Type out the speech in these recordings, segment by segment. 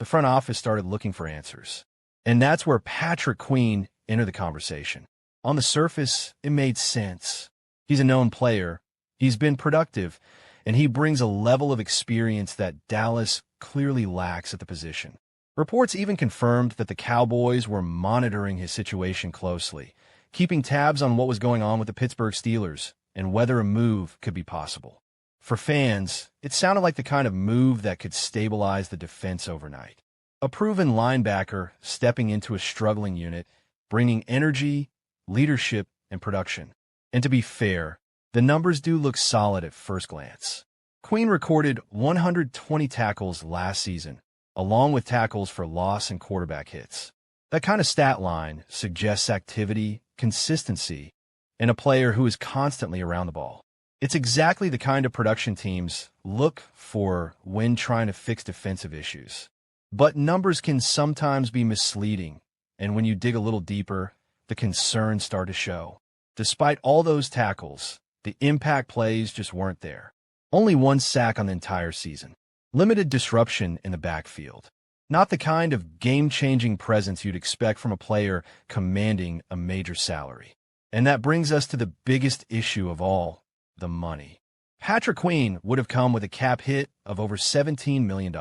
the front office started looking for answers. And that's where Patrick Queen entered the conversation. On the surface, it made sense. He's a known player, he's been productive, and he brings a level of experience that Dallas clearly lacks at the position. Reports even confirmed that the Cowboys were monitoring his situation closely, keeping tabs on what was going on with the Pittsburgh Steelers and whether a move could be possible. For fans, it sounded like the kind of move that could stabilize the defense overnight. A proven linebacker stepping into a struggling unit, bringing energy, leadership, and production. And to be fair, the numbers do look solid at first glance. Queen recorded 120 tackles last season, along with tackles for loss and quarterback hits. That kind of stat line suggests activity, consistency, and a player who is constantly around the ball. It's exactly the kind of production teams look for when trying to fix defensive issues. But numbers can sometimes be misleading, and when you dig a little deeper, the concerns start to show. Despite all those tackles, the impact plays just weren't there. Only one sack on the entire season. Limited disruption in the backfield. Not the kind of game-changing presence you'd expect from a player commanding a major salary. And that brings us to the biggest issue of all, the money. Patrick Queen would have come with a cap hit of over $17 million.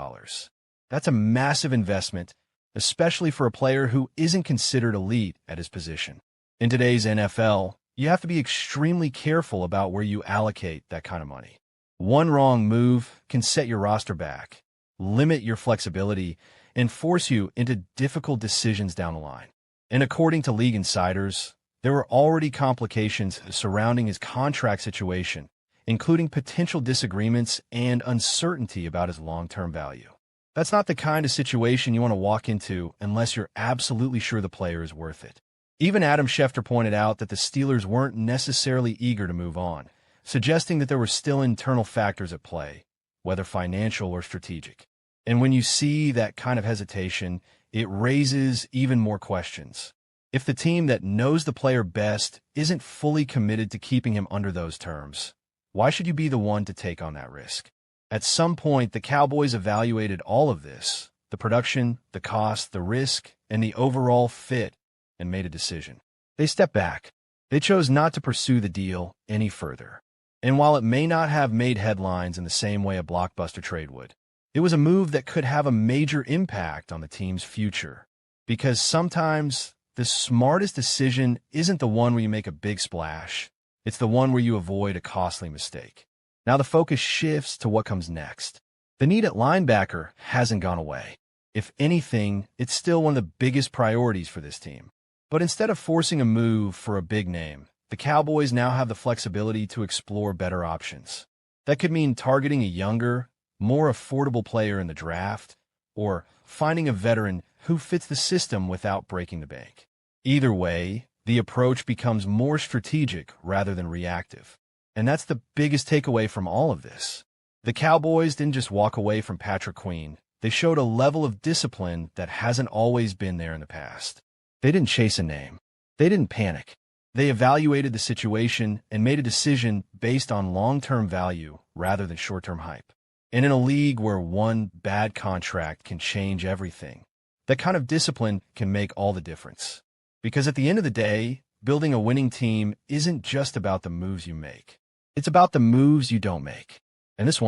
That's a massive investment, especially for a player who isn't considered elite at his position. In today's NFL, you have to be extremely careful about where you allocate that kind of money. One wrong move can set your roster back, limit your flexibility, and force you into difficult decisions down the line. And according to league insiders, there were already complications surrounding his contract situation, including potential disagreements and uncertainty about his long-term value. That's not the kind of situation you want to walk into unless you're absolutely sure the player is worth it. Even Adam Schefter pointed out that the Steelers weren't necessarily eager to move on, suggesting that there were still internal factors at play, whether financial or strategic. And when you see that kind of hesitation, it raises even more questions. If the team that knows the player best isn't fully committed to keeping him under those terms, why should you be the one to take on that risk? At some point, the Cowboys evaluated all of this, the production, the cost, the risk, and the overall fit, and made a decision. They stepped back. They chose not to pursue the deal any further. And while it may not have made headlines in the same way a blockbuster trade would, it was a move that could have a major impact on the team's future. Because sometimes the smartest decision isn't the one where you make a big splash. It's the one where you avoid a costly mistake. Now the focus shifts to what comes next. The need at linebacker hasn't gone away. If anything, it's still one of the biggest priorities for this team. But instead of forcing a move for a big name, the Cowboys now have the flexibility to explore better options. That could mean targeting a younger, more affordable player in the draft, or finding a veteran who fits the system without breaking the bank. Either way, the approach becomes more strategic rather than reactive. And that's the biggest takeaway from all of this. The Cowboys didn't just walk away from Patrick Queen. They showed a level of discipline that hasn't always been there in the past. They didn't chase a name. They didn't panic. They evaluated the situation and made a decision based on long-term value rather than short-term hype. And in a league where one bad contract can change everything, that kind of discipline can make all the difference. Because at the end of the day, building a winning team isn't just about the moves you make. It's about the moves you don't make. And this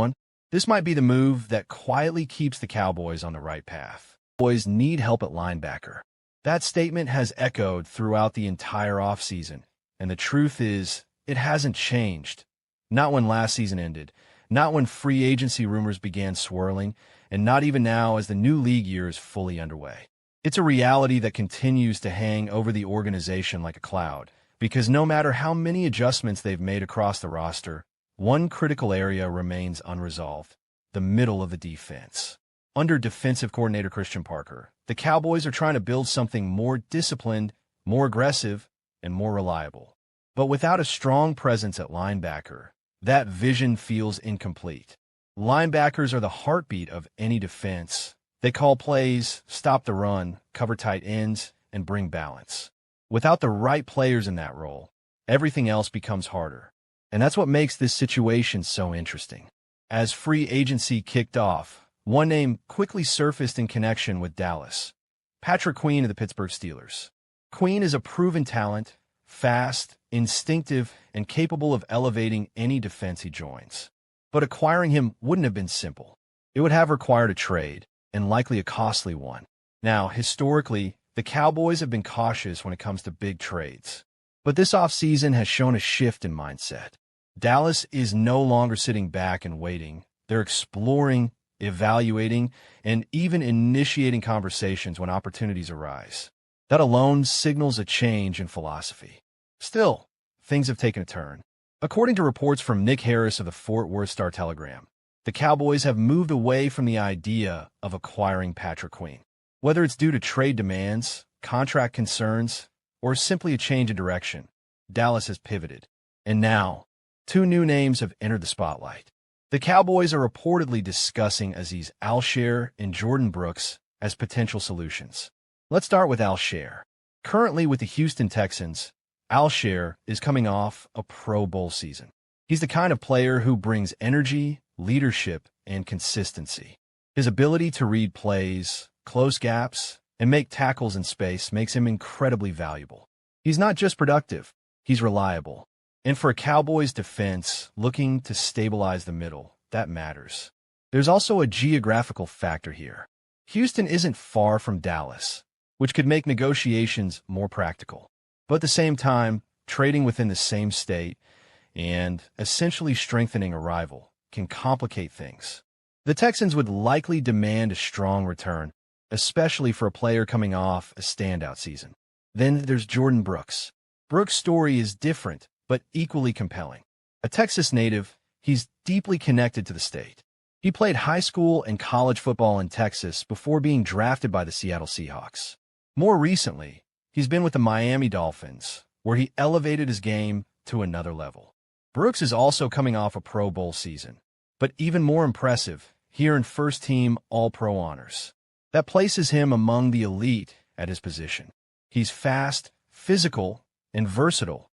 might be the move that quietly keeps the Cowboys on the right path. Cowboys need help at linebacker. That statement has echoed throughout the entire offseason, and the truth is, it hasn't changed. Not when last season ended, not when free agency rumors began swirling, and not even now as the new league year is fully underway. It's a reality that continues to hang over the organization like a cloud, because no matter how many adjustments they've made across the roster, one critical area remains unresolved: the middle of the defense. Under defensive coordinator Christian Parker, the Cowboys are trying to build something more disciplined, more aggressive, and more reliable. But without a strong presence at linebacker, that vision feels incomplete. Linebackers are the heartbeat of any defense. They call plays, stop the run, cover tight ends, and bring balance. Without the right players in that role, everything else becomes harder. And that's what makes this situation so interesting. As free agency kicked off, One name quickly surfaced in connection with Dallas: Patrick Queen of the Pittsburgh Steelers. Queen is a proven talent, fast, instinctive, and capable of elevating any defense he joins. But acquiring him wouldn't have been simple. It would have required a trade, and likely a costly one. Now, historically, the Cowboys have been cautious when it comes to big trades. But this offseason has shown a shift in mindset. Dallas is no longer sitting back and waiting. They're exploring, evaluating, and even initiating conversations when opportunities arise. That alone signals a change in philosophy. Still, things have taken a turn. According to reports from Nick Harris of the Fort Worth Star-Telegram, the Cowboys have moved away from the idea of acquiring Patrick Queen. Whether it's due to trade demands, contract concerns, or simply a change in direction, Dallas has pivoted. And now, two new names have entered the spotlight. The Cowboys are reportedly discussing Azeez Al-Shaair and Jordan Brooks as potential solutions. Let's start with Al-Shaair. Currently with the Houston Texans, Al-Shaair is coming off a Pro Bowl season. He's the kind of player who brings energy, leadership, and consistency. His ability to read plays, close gaps, and make tackles in space makes him incredibly valuable. He's not just productive, he's reliable. And for a Cowboys defense looking to stabilize the middle, that matters. There's also a geographical factor here. Houston isn't far from Dallas, which could make negotiations more practical. But at the same time, trading within the same state and essentially strengthening a rival can complicate things. The Texans would likely demand a strong return, especially for a player coming off a standout season. Then there's Jordan Brooks. Brooks' story is different, but equally compelling. A Texas native, he's deeply connected to the state. He played high school and college football in Texas before being drafted by the Seattle Seahawks. More recently, he's been with the Miami Dolphins, where he elevated his game to another level. Brooks is also coming off a Pro Bowl season, but even more impressive, here in first-team All-Pro honors. That places him among the elite at his position. He's fast, physical, and versatile,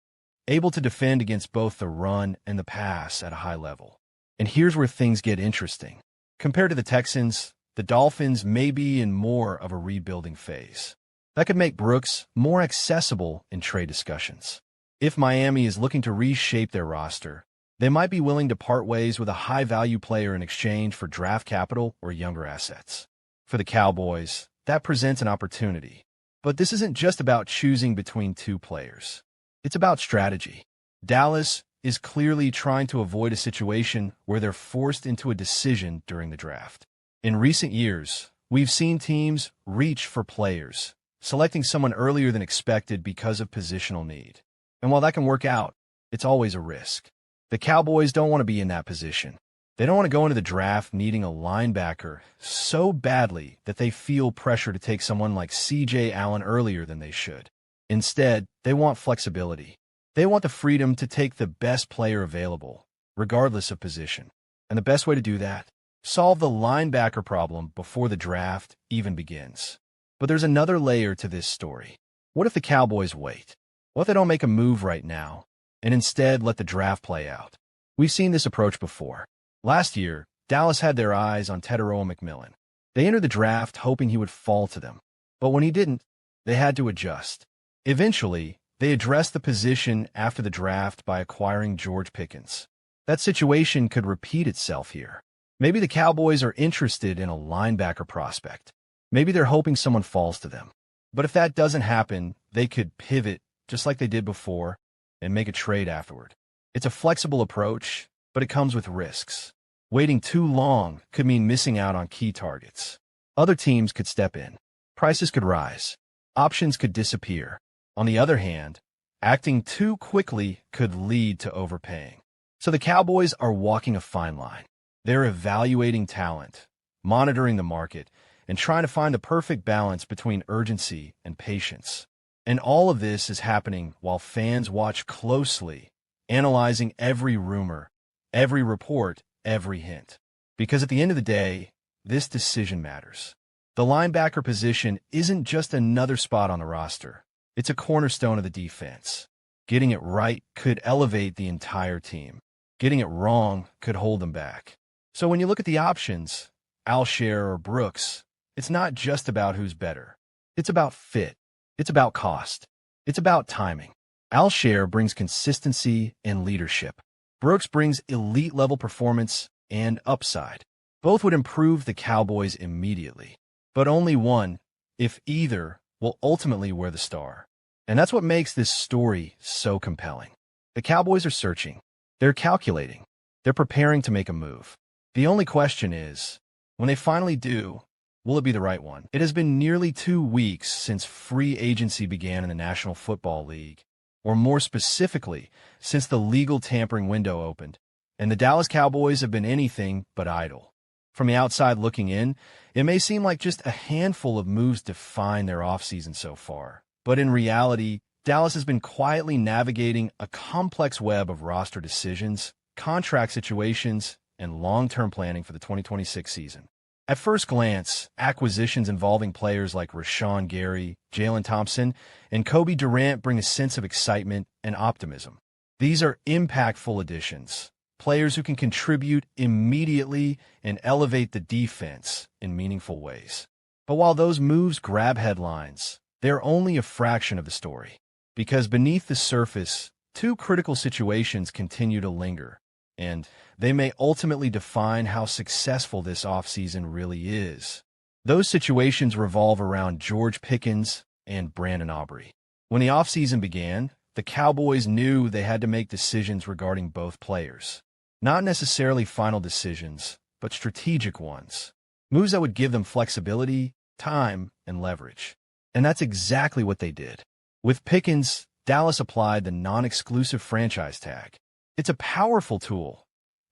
able to defend against both the run and the pass at a high level. And here's where things get interesting. Compared to the Texans, the Dolphins may be in more of a rebuilding phase. That could make Brooks more accessible in trade discussions. If Miami is looking to reshape their roster, they might be willing to part ways with a high-value player in exchange for draft capital or younger assets. For the Cowboys, that presents an opportunity. But this isn't just about choosing between two players. It's about strategy. Dallas is clearly trying to avoid a situation where they're forced into a decision during the draft. In recent years, we've seen teams reach for players, selecting someone earlier than expected because of positional need. And while that can work out, it's always a risk. The Cowboys don't want to be in that position. They don't want to go into the draft needing a linebacker so badly that they feel pressure to take someone like C.J. Allen earlier than they should. Instead, they want flexibility. They want the freedom to take the best player available, regardless of position. And the best way to do that? Solve the linebacker problem before the draft even begins. But there's another layer to this story. What if the Cowboys wait? What if they don't make a move right now, and instead let the draft play out? We've seen this approach before. Last year, Dallas had their eyes on Tetairoa McMillan. They entered the draft hoping he would fall to them. But when he didn't, they had to adjust. Eventually, they addressed the position after the draft by acquiring George Pickens. That situation could repeat itself here. Maybe the Cowboys are interested in a linebacker prospect. Maybe they're hoping someone falls to them. But if that doesn't happen, they could pivot just like they did before and make a trade afterward. It's a flexible approach, but it comes with risks. Waiting too long could mean missing out on key targets. Other teams could step in. Prices could rise. Options could disappear. On the other hand, acting too quickly could lead to overpaying. So the Cowboys are walking a fine line. They're evaluating talent, monitoring the market, and trying to find the perfect balance between urgency and patience. And all of this is happening while fans watch closely, analyzing every rumor, every report, every hint. Because at the end of the day, this decision matters. The linebacker position isn't just another spot on the roster. It's a cornerstone of the defense. Getting it right could elevate the entire team. Getting it wrong could hold them back. So when you look at the options, Alshire, or Brooks, it's not just about who's better. It's about fit. It's about cost. It's about timing. Alshire brings consistency and leadership. Brooks brings elite-level performance and upside. Both would improve the Cowboys immediately. But only one, if either, will ultimately wear the star. And that's what makes this story so compelling. The Cowboys are searching. They're calculating. They're preparing to make a move. The only question is, when they finally do, will it be the right one? It has been nearly 2 weeks since free agency began in the National Football League, or more specifically, since the legal tampering window opened, and the Dallas Cowboys have been anything but idle. From the outside looking in, it may seem like just a handful of moves define their offseason so far. But in reality, Dallas has been quietly navigating a complex web of roster decisions, contract situations, and long-term planning for the 2026 season. At first glance, acquisitions involving players like Rashawn Gary, Jalen Thompson, and Kobe Durant bring a sense of excitement and optimism. These are impactful additions, players who can contribute immediately and elevate the defense in meaningful ways. But while those moves grab headlines, they're only a fraction of the story. Because beneath the surface, 2 critical situations continue to linger, and they may ultimately define how successful this offseason really is. Those situations revolve around George Pickens and Brandon Aubrey. When the offseason began, the Cowboys knew they had to make decisions regarding both players. Not necessarily final decisions, but strategic ones. Moves that would give them flexibility, time, and leverage. And that's exactly what they did. With Pickens, Dallas applied the non-exclusive franchise tag. It's a powerful tool,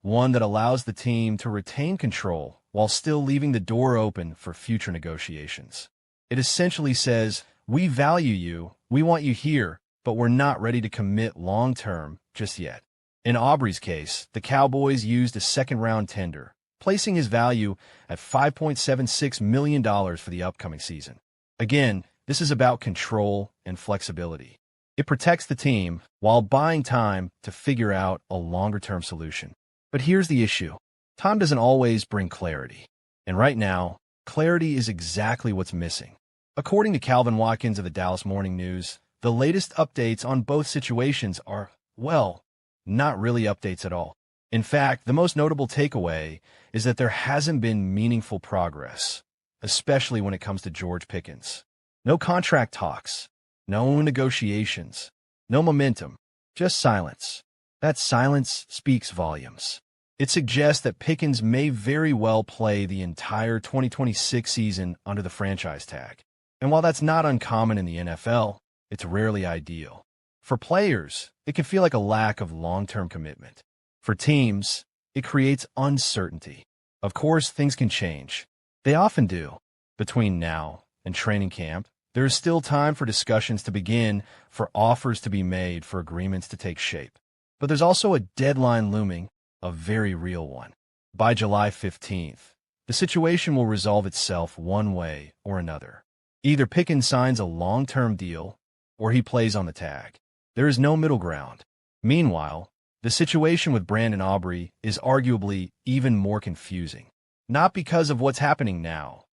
one that allows the team to retain control while still leaving the door open for future negotiations. It essentially says, we value you, we want you here, but we're not ready to commit long-term just yet. In Aubrey's case, the Cowboys used a second-round tender, placing his value at $5.76 million for the upcoming season. Again, this is about control and flexibility. It protects the team while buying time to figure out a longer-term solution. But here's the issue. Time doesn't always bring clarity. And right now, clarity is exactly what's missing. According to Calvin Watkins of the Dallas Morning News, the latest updates on both situations are, well, not really updates at all. In fact, the most notable takeaway is that there hasn't been meaningful progress, especially when it comes to George Pickens. No contract talks, no negotiations, no momentum, just silence. That silence speaks volumes. It suggests that Pickens may very well play the entire 2026 season under the franchise tag. And while that's not uncommon in the NFL, it's rarely ideal. For players, it can feel like a lack of long-term commitment. For teams, it creates uncertainty. Of course, things can change. They often do. Between now and training camp, there is still time for discussions to begin, for offers to be made, for agreements to take shape. But there's also a deadline looming, a very real one. By July 15th, the situation will resolve itself one way or another. Either Pickens signs a long-term deal, or he plays on the tag. There is no middle ground. Meanwhile, the situation with Brandon Aubrey is arguably even more confusing. Not because of what's happening now,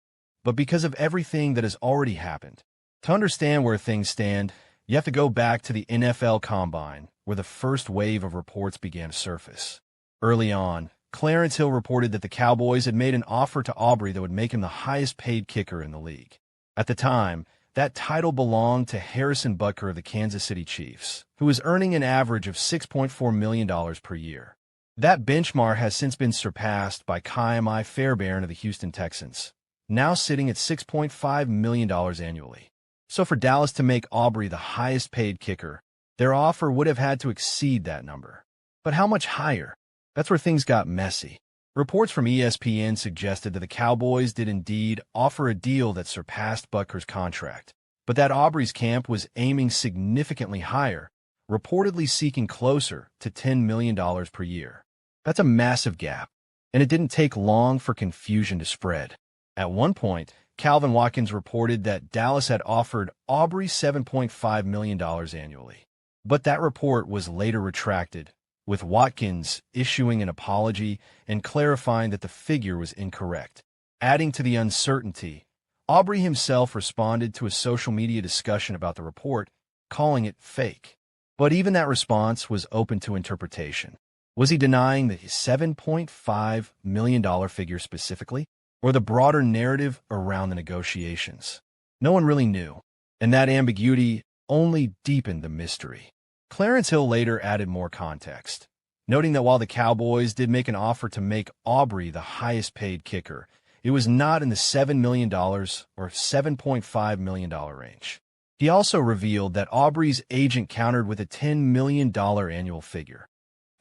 but because of everything that has already happened. To understand where things stand, you have to go back to the NFL Combine, where the first wave of reports began to surface. Early on, Clarence Hill reported that the Cowboys had made an offer to Aubrey that would make him the highest-paid kicker in the league. At the time, that title belonged to Harrison Butker of the Kansas City Chiefs, who was earning an average of $6.4 million per year. That benchmark has since been surpassed by Ka'imi Fairbairn of the Houston Texans, now sitting at $6.5 million annually. So for Dallas to make Aubrey the highest-paid kicker, their offer would have had to exceed that number. But how much higher? That's where things got messy. Reports from ESPN suggested that the Cowboys did indeed offer a deal that surpassed Butker's contract, but that Aubrey's camp was aiming significantly higher, reportedly seeking closer to $10 million per year. That's a massive gap, and it didn't take long for confusion to spread. At one point, Calvin Watkins reported that Dallas had offered Aubrey $7.5 million annually. But that report was later retracted, with Watkins issuing an apology and clarifying that the figure was incorrect. Adding to the uncertainty, Aubrey himself responded to a social media discussion about the report, calling it fake. But even that response was open to interpretation. Was he denying the $7.5 million figure specifically, or the broader narrative around the negotiations? No one really knew, and that ambiguity only deepened the mystery. Clarence Hill later added more context, noting that while the Cowboys did make an offer to make Aubrey the highest-paid kicker, it was not in the $7 million or $7.5 million range. He also revealed that Aubrey's agent countered with a $10 million annual figure,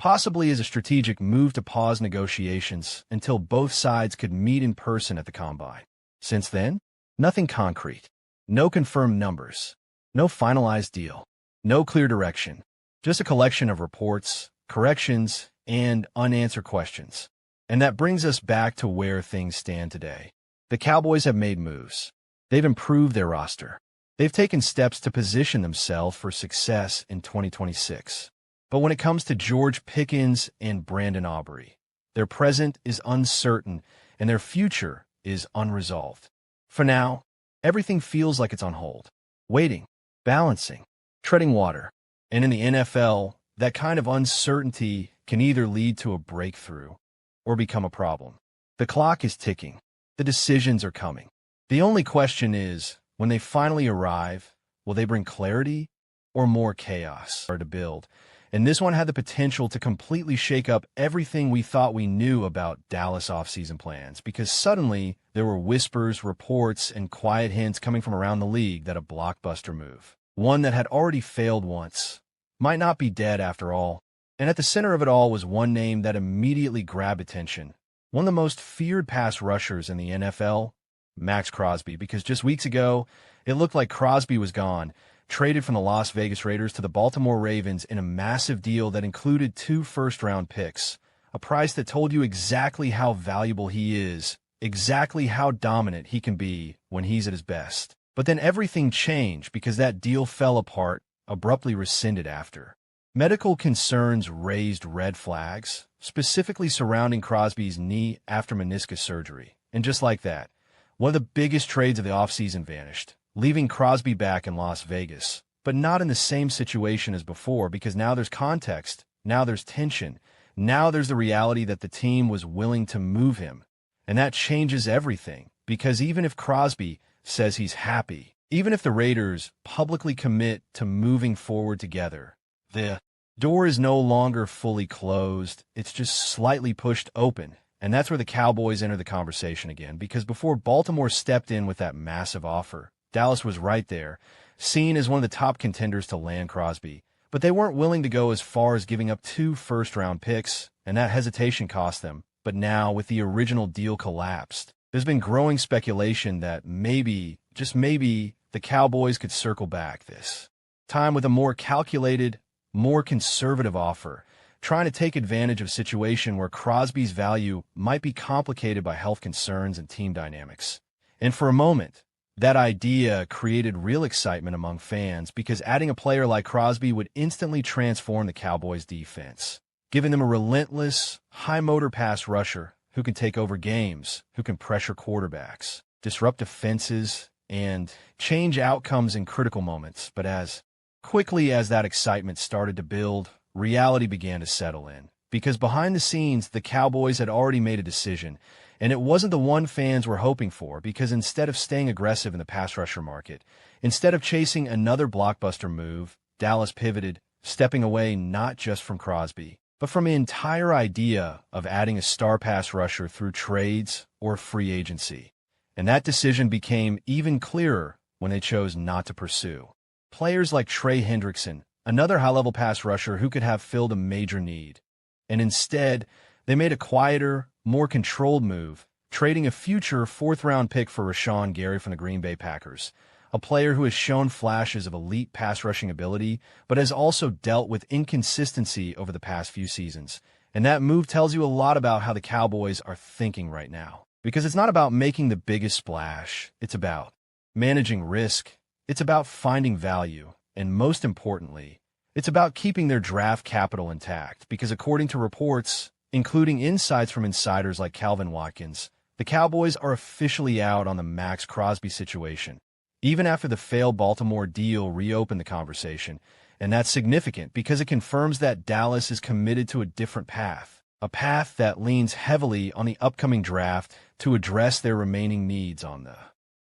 possibly as a strategic move to pause negotiations until both sides could meet in person at the Combine. Since then, nothing concrete, no confirmed numbers, no finalized deal, no clear direction, just a collection of reports, corrections, and unanswered questions. And that brings us back to where things stand today. The Cowboys have made moves. They've improved their roster. They've taken steps to position themselves for success in 2026. But when it comes to George Pickens and Brandon Aubrey, their present is uncertain and their future is unresolved. For now, everything feels like it's on hold, waiting, balancing, treading water. And in the NFL, that kind of uncertainty can either lead to a breakthrough or become a problem. The clock is ticking. The decisions are coming. The only question is, when they finally arrive, will they bring clarity or more chaos to build? And this one had the potential to completely shake up everything we thought we knew about Dallas offseason plans, because suddenly there were whispers, reports, and quiet hints coming from around the league that a blockbuster move, one that had already failed once, might not be dead after all. And at the center of it all was one name that immediately grabbed attention, one of the most feared pass rushers in the NFL, Max Crosby, because just weeks ago, it looked like Crosby was gone, traded from the Las Vegas Raiders to the Baltimore Ravens in a massive deal that included 2 first-round picks, a price that told you exactly how valuable he is, exactly how dominant he can be when he's at his best. But then everything changed because that deal fell apart, abruptly rescinded after. Medical concerns raised red flags, specifically surrounding Crosby's knee after meniscus surgery. And just like that, one of the biggest trades of the offseason vanished, leaving Crosby back in Las Vegas, but not in the same situation as before, because now there's context, now there's tension, now there's the reality that the team was willing to move him. And that changes everything, because even if Crosby says he's happy, even if the Raiders publicly commit to moving forward together, the door is no longer fully closed, it's just slightly pushed open. And that's where the Cowboys enter the conversation again, because before Baltimore stepped in with that massive offer, Dallas was right there, seen as one of the top contenders to land Crosby. But they weren't willing to go as far as giving up 2 first-round picks, and that hesitation cost them. But now, with the original deal collapsed, there's been growing speculation that maybe, just maybe, the Cowboys could circle back this time with a more calculated, more conservative offer, trying to take advantage of a situation where Crosby's value might be complicated by health concerns and team dynamics. And for a moment, that idea created real excitement among fans because adding a player like Crosby would instantly transform the Cowboys' defense, giving them a relentless, high-motor pass rusher who can take over games, who can pressure quarterbacks, disrupt defenses, and change outcomes in critical moments. But as quickly as that excitement started to build, reality began to settle in. Because behind the scenes, the Cowboys had already made a decision, and it wasn't the one fans were hoping for, because instead of staying aggressive in the pass rusher market, instead of chasing another blockbuster move, Dallas pivoted, stepping away not just from Crosby, but from the entire idea of adding a star pass rusher through trades or free agency. And that decision became even clearer when they chose not to pursue players like Trey Hendrickson, another high-level pass rusher who could have filled a major need. And instead, they made a quieter, more controlled move, trading a future 4th-round pick for Rashawn Gary from the Green Bay Packers, a player who has shown flashes of elite pass-rushing ability, but has also dealt with inconsistency over the past few seasons. And that move tells you a lot about how the Cowboys are thinking right now. Because it's not about making the biggest splash, it's about managing risk, it's about finding value, and most importantly, it's about keeping their draft capital intact, because according to reports, including insights from insiders like Calvin Watkins, The Cowboys are officially out on the Max Crosby situation. Even after the failed Baltimore deal reopened the conversation, and that's significant because it confirms that Dallas is committed to a different path, a path that leans heavily on the upcoming draft to address their remaining needs on the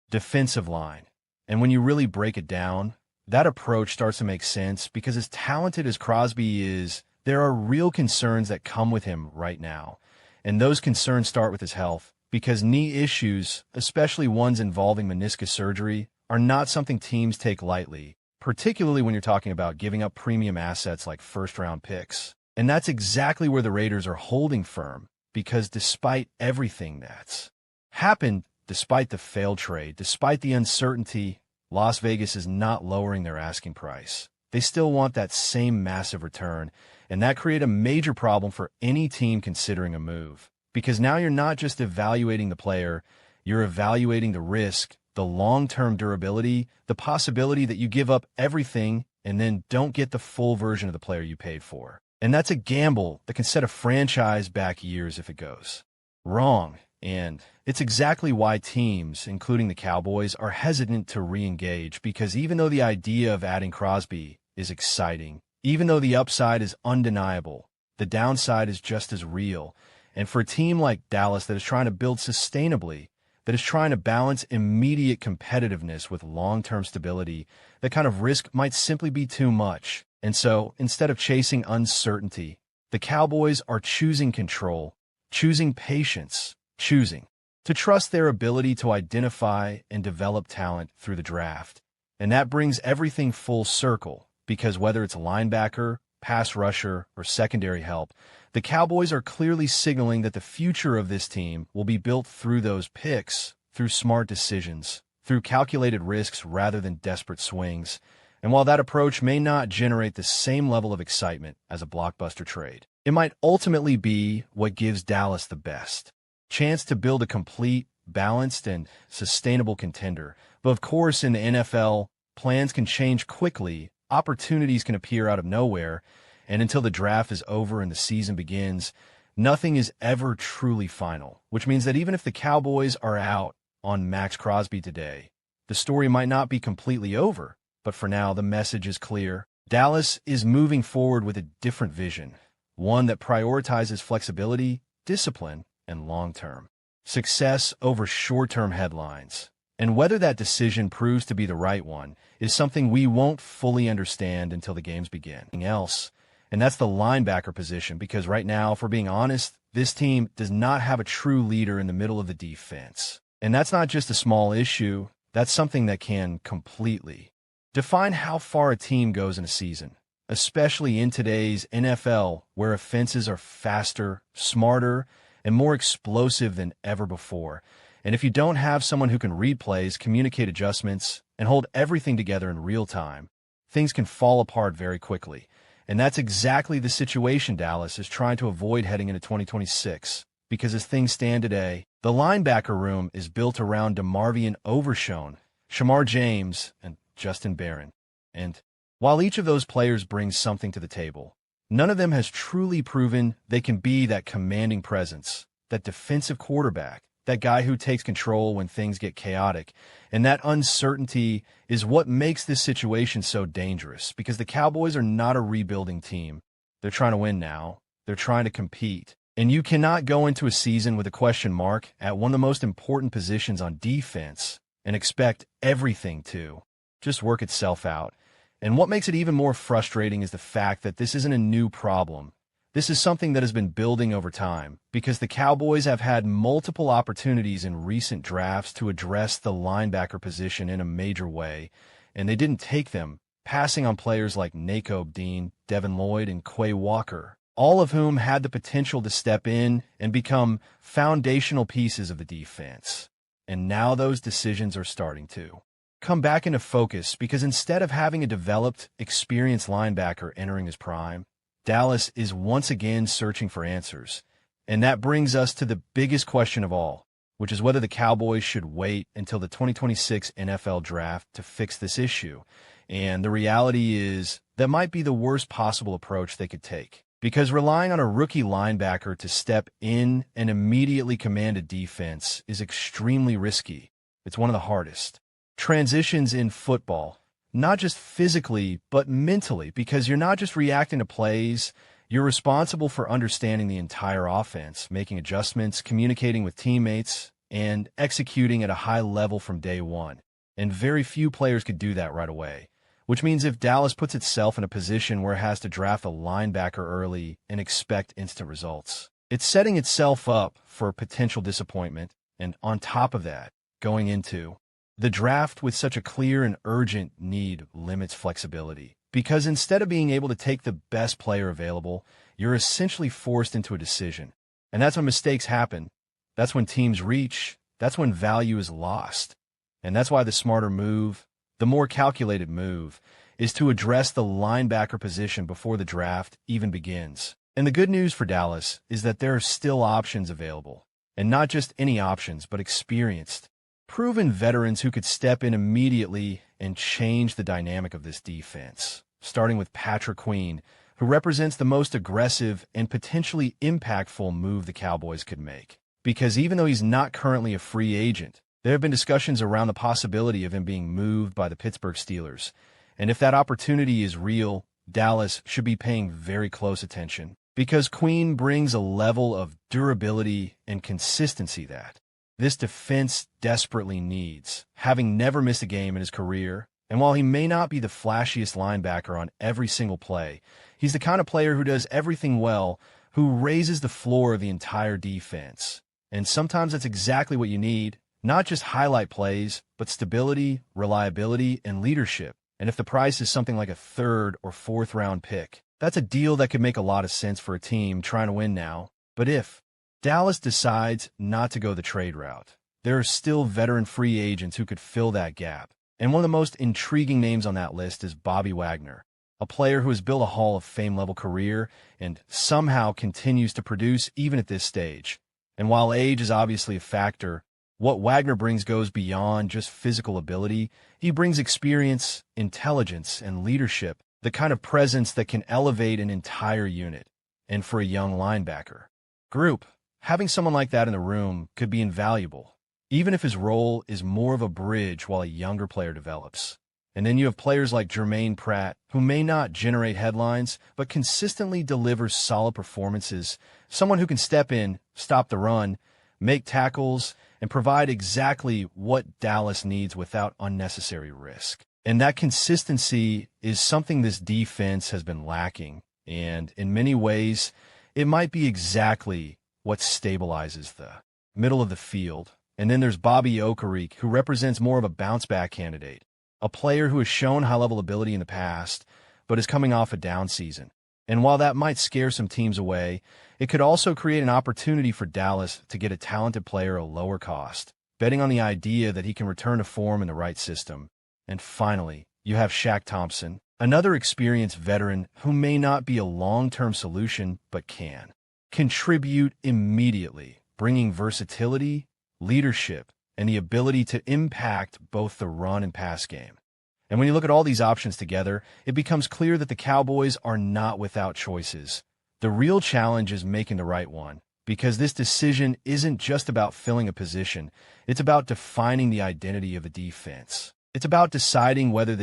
defensive line. And when you really break it down, that approach starts to make sense because as talented as Crosby is, there are real concerns that come with him right now. And those concerns start with his health, because knee issues, especially ones involving meniscus surgery, are not something teams take lightly, particularly when you're talking about giving up premium assets like first-round picks. And that's exactly where the Raiders are holding firm, because despite everything that's happened, despite the failed trade, despite the uncertainty, Las Vegas is not lowering their asking price. They still want that same massive return, and that creates a major problem for any team considering a move. Because now you're not just evaluating the player, you're evaluating the risk, the long-term durability, the possibility that you give up everything and then don't get the full version of the player you paid for. And that's a gamble that can set a franchise back years if it goes wrong. And it's exactly why teams, including the Cowboys, are hesitant to re-engage, because even though the idea of adding Crosby is exciting, even though the upside is undeniable, the downside is just as real. And for a team like Dallas that is trying to build sustainably, that is trying to balance immediate competitiveness with long-term stability, that kind of risk might simply be too much. And so, instead of chasing uncertainty, the Cowboys are choosing control, choosing patience, choosing to trust their ability to identify and develop talent through the draft. And that brings everything full circle, because whether it's a linebacker, pass rusher, or secondary help, the Cowboys are clearly signaling that the future of this team will be built through those picks, through smart decisions, through calculated risks rather than desperate swings. And while that approach may not generate the same level of excitement as a blockbuster trade, it might ultimately be what gives Dallas the best chance to build a complete, balanced, and sustainable contender. But of course, in the NFL, plans can change quickly, opportunities can appear out of nowhere, and until the draft is over and the season begins, nothing is ever truly final, which means that even if the Cowboys are out on Max Crosby today, the story might not be completely over. But for now, the message is clear. Dallas is moving forward with a different vision, one that prioritizes flexibility, discipline, and long-term success over short-term headlines. And whether that decision proves to be the right one is something we won't fully understand until the games begin. And that's the linebacker position, because right now, if we're being honest, this team does not have a true leader in the middle of the defense. And that's not just a small issue, that's something that can completely define how far a team goes in a season, especially in today's NFL, where offenses are faster, smarter, and more explosive than ever before. And if you don't have someone who can read plays, communicate adjustments, and hold everything together in real time, things can fall apart very quickly. And that's exactly the situation Dallas is trying to avoid heading into 2026. Because as things stand today, the linebacker room is built around DeMarvion Overshown, Shamar James, and Justin Barron. And while each of those players brings something to the table, none of them has truly proven they can be that commanding presence, that defensive quarterback, that guy who takes control when things get chaotic. And that uncertainty is what makes this situation so dangerous, because the Cowboys are not a rebuilding team. They're trying to win now. They're trying to compete. And you cannot go into a season with a question mark at one of the most important positions on defense and expect everything to just work itself out. And what makes it even more frustrating is the fact that this isn't a new problem. This is something that has been building over time, because the Cowboys have had multiple opportunities in recent drafts to address the linebacker position in a major way, and they didn't take them, passing on players like Nakobe Dean, Devin Lloyd, and Quay Walker, all of whom had the potential to step in and become foundational pieces of the defense. And now those decisions are starting to come back into focus, because instead of having a developed, experienced linebacker entering his prime, Dallas is once again searching for answers. And that brings us to the biggest question of all, which is whether the Cowboys should wait until the 2026 NFL Draft to fix this issue. And the reality is that might be the worst possible approach they could take. because relying on a rookie linebacker to step in and immediately command a defense is extremely risky. It's one of the hardest transitions in football, not just physically, but mentally, because you're not just reacting to plays, you're responsible for understanding the entire offense, making adjustments, communicating with teammates, and executing at a high level from day one. And very few players could do that right away, which means if Dallas puts itself in a position where it has to draft a linebacker early and expect instant results, it's setting itself up for potential disappointment. And on top of that, going into the draft with such a clear and urgent need limits flexibility, because instead of being able to take the best player available, you're essentially forced into a decision. And that's when mistakes happen. That's when teams reach. That's when value is lost. And that's why the smarter move, the more calculated move, is to address the linebacker position before the draft even begins. And the good news for Dallas is that there are still options available. And not just any options, but experienced, proven veterans who could step in immediately and change the dynamic of this defense, starting with Patrick Queen, who represents the most aggressive and potentially impactful move the Cowboys could make. Because even though he's not currently a free agent, there have been discussions around the possibility of him being moved by the Pittsburgh Steelers. And if that opportunity is real, Dallas should be paying very close attention, because Queen brings a level of durability and consistency that this defense desperately needs, having never missed a game in his career. And while he may not be the flashiest linebacker on every single play, he's the kind of player who does everything well, who raises the floor of the entire defense. And sometimes that's exactly what you need, not just highlight plays, but stability, reliability, and leadership. And if the price is something like a third or fourth round pick, that's a deal that could make a lot of sense for a team trying to win now. But if Dallas decides not to go the trade route, there are still veteran free agents who could fill that gap. And one of the most intriguing names on that list is Bobby Wagner, a player who has built a Hall of Fame-level career and somehow continues to produce even at this stage. And while age is obviously a factor, what Wagner brings goes beyond just physical ability. He brings experience, intelligence, and leadership, the kind of presence that can elevate an entire unit. And for a young linebacker group, having someone like that in the room could be invaluable, even if his role is more of a bridge while a younger player develops. And then you have players like Jermaine Pratt, who may not generate headlines, but consistently delivers solid performances, someone who can step in, stop the run, make tackles, and provide exactly what Dallas needs without unnecessary risk. And that consistency is something this defense has been lacking, and in many ways, it might be exactly what stabilizes the middle of the field. And then there's Bobby Okereke, who represents more of a bounce-back candidate, a player who has shown high-level ability in the past, but is coming off a down season. And while that might scare some teams away, it could also create an opportunity for Dallas to get a talented player at a lower cost, betting on the idea that he can return to form in the right system. And finally, you have Shaq Thompson, another experienced veteran who may not be a long-term solution, but can contribute immediately, bringing versatility, leadership, and the ability to impact both the run and pass game. And when you look at all these options together, it becomes clear that the Cowboys are not without choices. The real challenge is making the right one, because this decision isn't just about filling a position. It's about defining the identity of a defense. It's about deciding whether